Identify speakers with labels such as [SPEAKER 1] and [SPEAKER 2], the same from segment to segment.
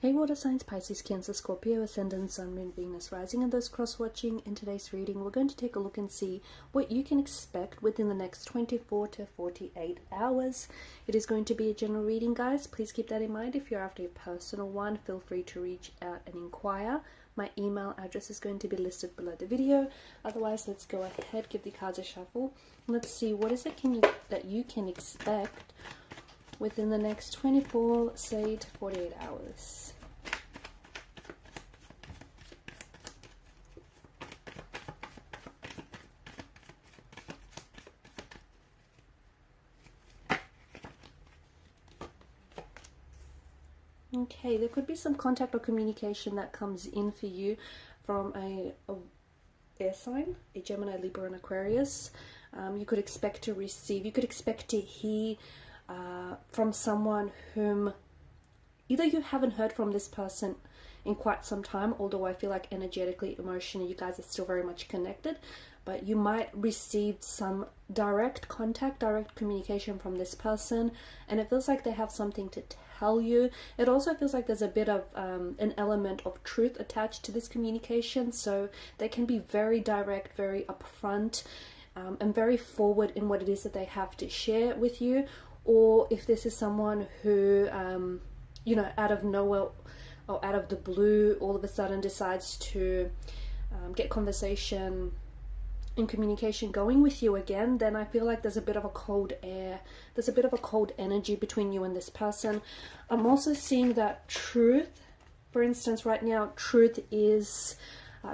[SPEAKER 1] Hey water signs, Pisces, Cancer, Scorpio, Ascendant, Sun, Moon, Venus, Rising, and those cross-watching. In today's reading, we're going to take a look and see what you can expect within the next 24 to 48 hours. It is going to be a general reading, guys. Please keep that in mind. If you're after a personal one, feel free to reach out and inquire. My email address is going to be listed below the video. Otherwise, let's go ahead, give the cards a shuffle. Let's see what is it that you can expect within the next 24, say, to 48 hours. Okay, there could be some contact or communication that comes in for you from a air sign, a Gemini, Libra, and Aquarius. You could expect to receive, you could expect to hear from someone whom either you haven't heard from this person in quite some time, although I feel like energetically, emotionally, you guys are still very much connected, but you might receive some direct contact, direct communication from this person, and it feels like they have something to tell you. It also feels like there's a bit of an element of truth attached to this communication, so they can be very direct, very upfront, and very forward in what it is that they have to share with you. Or if this is someone who, you know, out of nowhere or out of the blue, all of a sudden decides to get conversation and communication going with you again, then I feel like there's a bit of a cold air, there's a bit of a cold energy between you and this person. I'm also seeing that truth, for instance, right now, truth is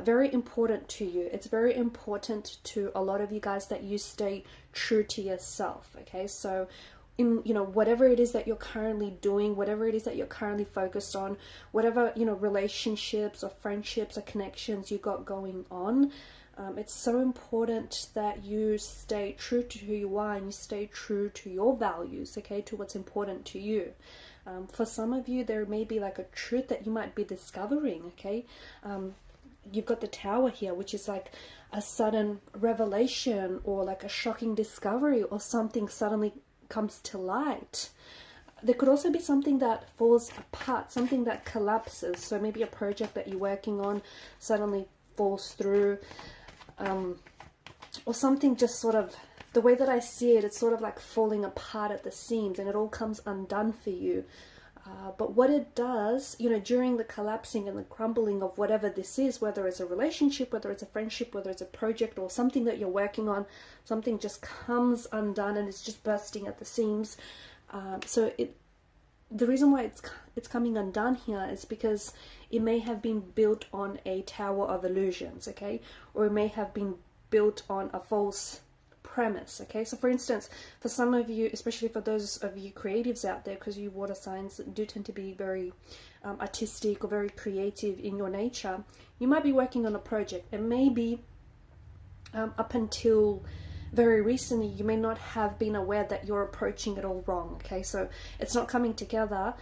[SPEAKER 1] very important to you. It's very important to a lot of you guys that you stay true to yourself. Okay, so in, you know, whatever it is that you're currently doing, whatever it is that you're currently focused on, whatever, you know, relationships or friendships or connections you got going on, it's so important that you stay true to who you are and you stay true to your values, okay, to what's important to you. For some of you, there may be like a truth that you might be discovering, okay. You've got the Tower here, which is like a sudden revelation or like a shocking discovery, or something suddenly comes to light. There could also be something that falls apart, something that collapses. So maybe a project that you're working on suddenly falls through, or something just sort of, the way that I see it, it's sort of like falling apart at the seams and it all comes undone for you. But what it does, you know, during the collapsing and the crumbling of whatever this is, whether it's a relationship, whether it's a friendship, whether it's a project or something that you're working on, something just comes undone and it's just bursting at the seams. So the reason why it's coming undone here is because it may have been built on a tower of illusions, okay? Or it may have been built on a false premise, okay? So for instance, for some of you, especially for those of you creatives out there, because you water signs do tend to be very artistic or very creative in your nature, you might be working on a project, and maybe up until very recently you may not have been aware that you're approaching it all wrong, okay? So it's not coming together.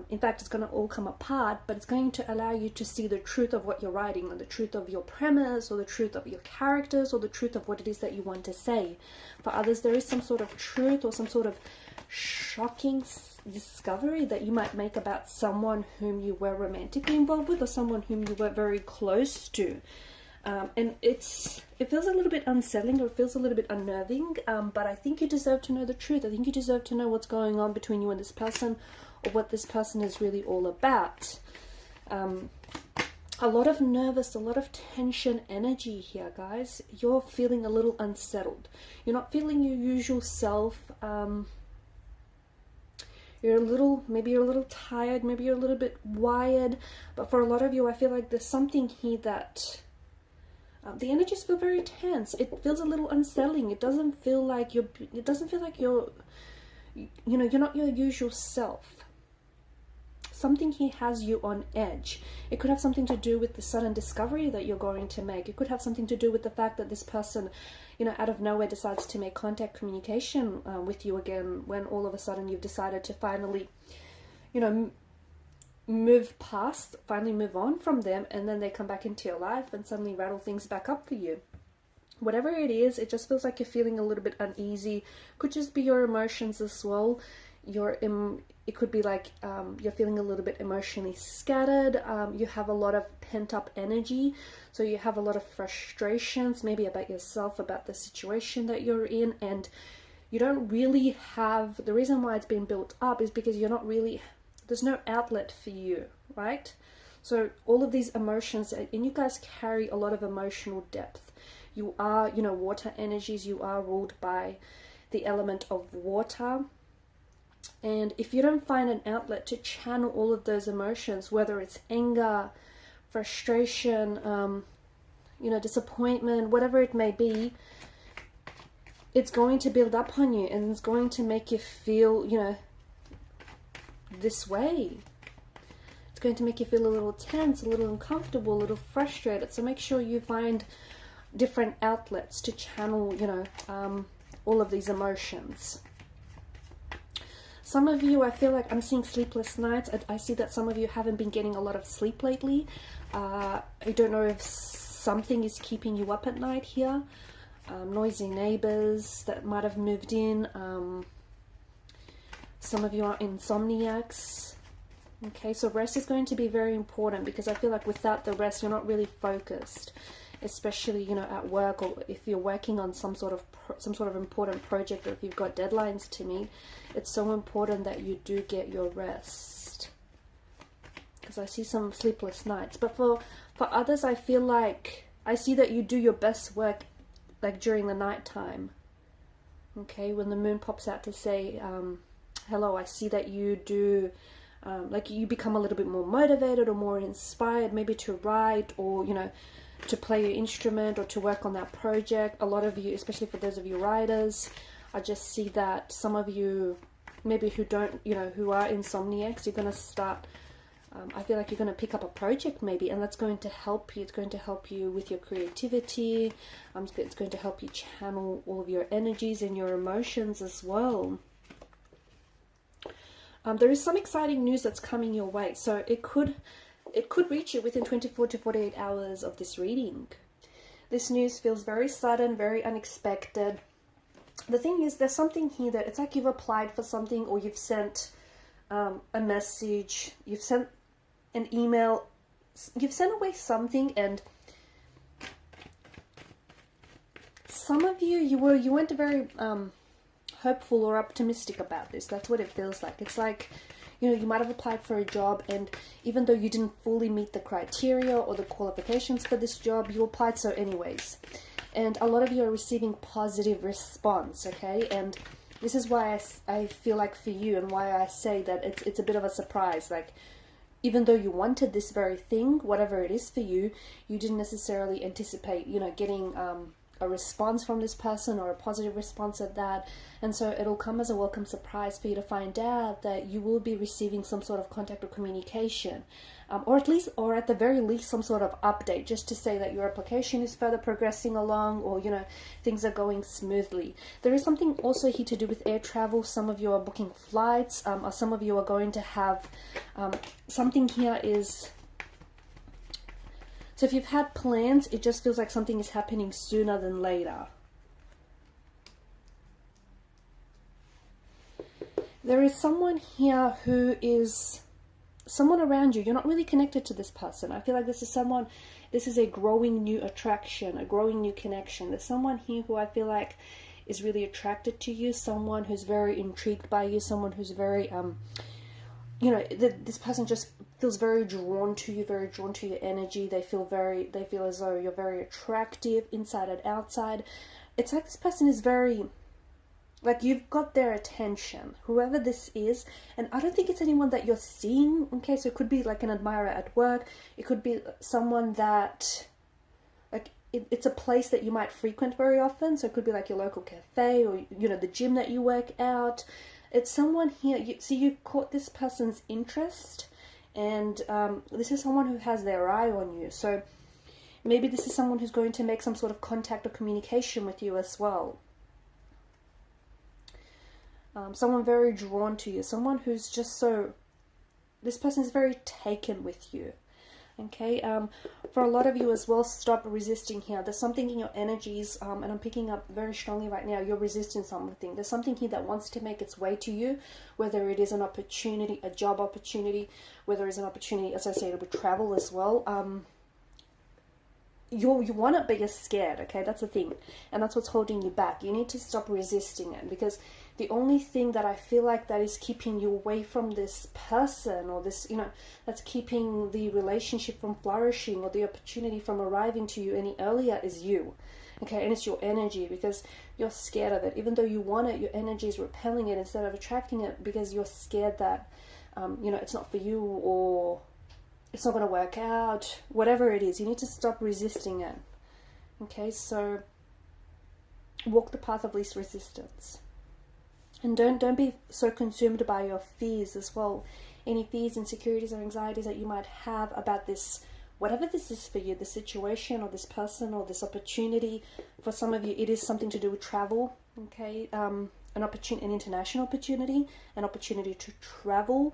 [SPEAKER 1] In fact, it's going to all come apart, but it's going to allow you to see the truth of what you're writing, or the truth of your premise, or the truth of your characters, or the truth of what it is that you want to say. For others, there is some sort of truth or some sort of shocking discovery that you might make about someone whom you were romantically involved with, or someone whom you were very close to. And it feels a little bit unsettling, or it feels a little bit unnerving, but I think you deserve to know the truth. I think you deserve to know what's going on between you and this person, or what this person is really all about. A lot of nervous, a lot of tension energy here, guys. You're feeling a little unsettled. You're not feeling your usual self. Maybe you're a little tired, maybe you're a little bit wired, but for a lot of you, I feel like there's something here that the energies feel very tense. It feels a little unsettling. It doesn't feel like you're not your usual self. Something here has you on edge. It could have something to do with the sudden discovery that you're going to make. It could have something to do with the fact that this person, you know, out of nowhere decides to make contact, communication with you again, when all of a sudden you've decided to finally, you know, move past, finally move on from them, and then they come back into your life and suddenly rattle things back up for you. Whatever it is, it just feels like you're feeling a little bit uneasy. Could just be your emotions as well. it could be like you're feeling a little bit emotionally scattered. You have a lot of pent-up energy, so you have a lot of frustrations, maybe about yourself, about the situation that you're in, and you don't really have, the reason why it's been built up is because you're not really, there's no outlet for you, right? So all of these emotions, and you guys carry a lot of emotional depth. You are, you know, water energies, you are ruled by the element of water. And if you don't find an outlet to channel all of those emotions, whether it's anger, frustration, you know, disappointment, whatever it may be, it's going to build up on you and it's going to make you feel, you know, this way. It's going to make you feel a little tense, a little uncomfortable, a little frustrated. So make sure you find different outlets to channel, you know, all of these emotions. Some of you, I feel like I'm seeing sleepless nights. I see that some of you haven't been getting a lot of sleep lately. I don't know if something is keeping you up at night here. Noisy neighbors that might have moved in. Some of you are insomniacs. Okay, so rest is going to be very important, because I feel like without the rest, you're not really focused, especially, you know, at work, or if you're working on some sort of important project, or if you've got deadlines to meet. It's so important that you do get your rest, because I see some sleepless nights. But for others, I feel like I see that you do your best work like during the night time. Okay, when the moon pops out to say hello, I see that you do like you become a little bit more motivated or more inspired, maybe to write, or, you know, to play your instrument, or to work on that project. A lot of you, especially for those of you writers, I just see that some of you, maybe who don't, you know, who are insomniacs, you're going to start, I feel like you're going to pick up a project maybe, and that's going to help you. It's going to help you with your creativity. It's going to help you channel all of your energies and your emotions as well. There is some exciting news that's coming your way, so it could reach you within 24 to 48 hours of this reading. This news feels very sudden, very unexpected. The thing is, there's something here that it's like you've applied for something, or you've sent a message, you've sent an email, you've sent away something, and some of you, you weren't very hopeful or optimistic about this. That's what it feels like. It's like, you know, you might have applied for a job, and even though you didn't fully meet the criteria or the qualifications for this job, you applied so anyways. And a lot of you are receiving positive response, okay? And this is why I feel like for you, and why I say that it's a bit of a surprise. Like, even though you wanted this very thing, whatever it is for you, you didn't necessarily anticipate, you know, getting a response from this person, or a positive response at that. And so it'll come as a welcome surprise for you to find out that you will be receiving some sort of contact or communication, or at the very least some sort of update, just to say that your application is further progressing along, or, you know, things are going smoothly. There is something also here to do with air travel. Some of you are booking flights, or some of you are going to have something here is, so if you've had plans, it just feels like something is happening sooner than later. There is someone here who is someone around you. You're not really connected to this person. I feel like this is a growing new attraction, a growing new connection. There's someone here who I feel like is really attracted to you, someone who's very intrigued by you, someone who's very, you know, this person just feels very drawn to you, very drawn to your energy. They feel as though you're very attractive inside and outside. It's like this person is very, like, you've got their attention, whoever this is. And I don't think it's anyone that you're seeing. Okay, so it could be like an admirer at work. It could be someone that, like, it's a place that you might frequent very often. So it could be like your local cafe, or, you know, the gym that you work out. It's someone here, you've caught this person's interest, and this is someone who has their eye on you. So maybe this is someone who's going to make some sort of contact or communication with you as well. Someone very drawn to you, someone who's just so, this person is very taken with you. Okay, for a lot of you as well, stop resisting here. There's something in your energies, and I'm picking up very strongly right now, you're resisting something. There's something here that wants to make its way to you, whether it is an opportunity, a job opportunity, whether it's an opportunity associated with travel as well. You want it, but you're scared, okay? That's the thing. And that's what's holding you back. You need to stop resisting it, because the only thing that I feel like that is keeping you away from this person, or this, you know, that's keeping the relationship from flourishing, or the opportunity from arriving to you any earlier, is you. Okay, and it's your energy, because you're scared of it. Even though you want it, your energy is repelling it instead of attracting it, because you're scared that, you know, it's not for you, or it's not going to work out, whatever it is. You need to stop resisting it. Okay, so walk the path of least resistance. And don't be so consumed by your fears as well. Any fears, insecurities, or anxieties that you might have about this, whatever this is for you, the situation or this person or this opportunity. For some of you, it is something to do with travel. Okay, an international opportunity, an opportunity to travel.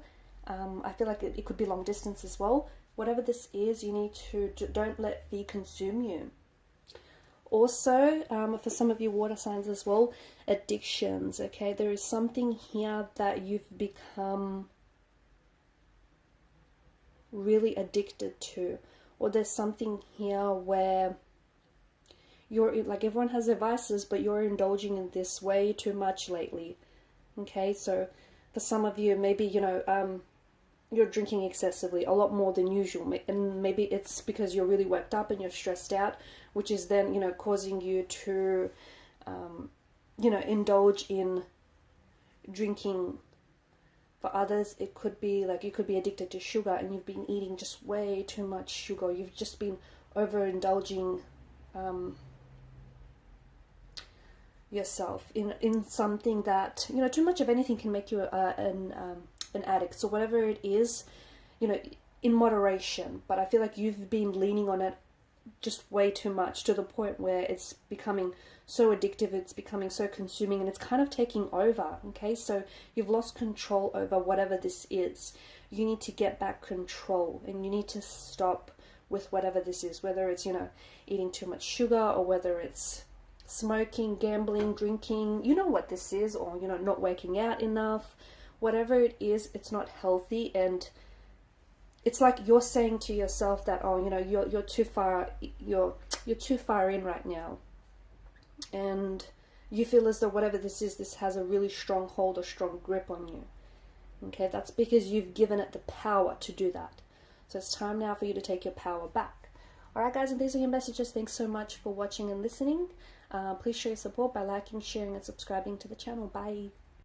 [SPEAKER 1] I feel like it could be long distance as well. Whatever this is, you need to, don't let fear consume you. Also, for some of you water signs as well, addictions, okay? There is something here that you've become really addicted to. Or there's something here where you're, like, everyone has their vices, but you're indulging in this way too much lately. Okay, so for some of you, maybe, you know, you're drinking excessively, a lot more than usual, and maybe it's because you're really worked up and you're stressed out, which is then, you know, causing you to, you know, indulge in drinking. For others, it could be like you could be addicted to sugar, and you've been eating just way too much sugar. You've just been overindulging yourself in something that, you know, too much of anything can make you an addict. So whatever it is, you know, in moderation. But I feel like you've been leaning on it just way too much, to the point where it's becoming so addictive, it's becoming so consuming, and it's kind of taking over. Okay, so you've lost control over whatever this is. You need to get back control, and you need to stop with whatever this is, whether it's, you know, eating too much sugar, or whether it's smoking, gambling, drinking, you know what this is, or, you know, not working out enough. Whatever it is, it's not healthy, and it's like you're saying to yourself that, oh, you know, you're too far, you're too far in right now, and you feel as though whatever this is, this has a really strong hold or strong grip on you. Okay, that's because you've given it the power to do that. So it's time now for you to take your power back. Alright guys, and these are your messages. Thanks so much for watching and listening. Please show your support by liking, sharing, and subscribing to the channel. Bye.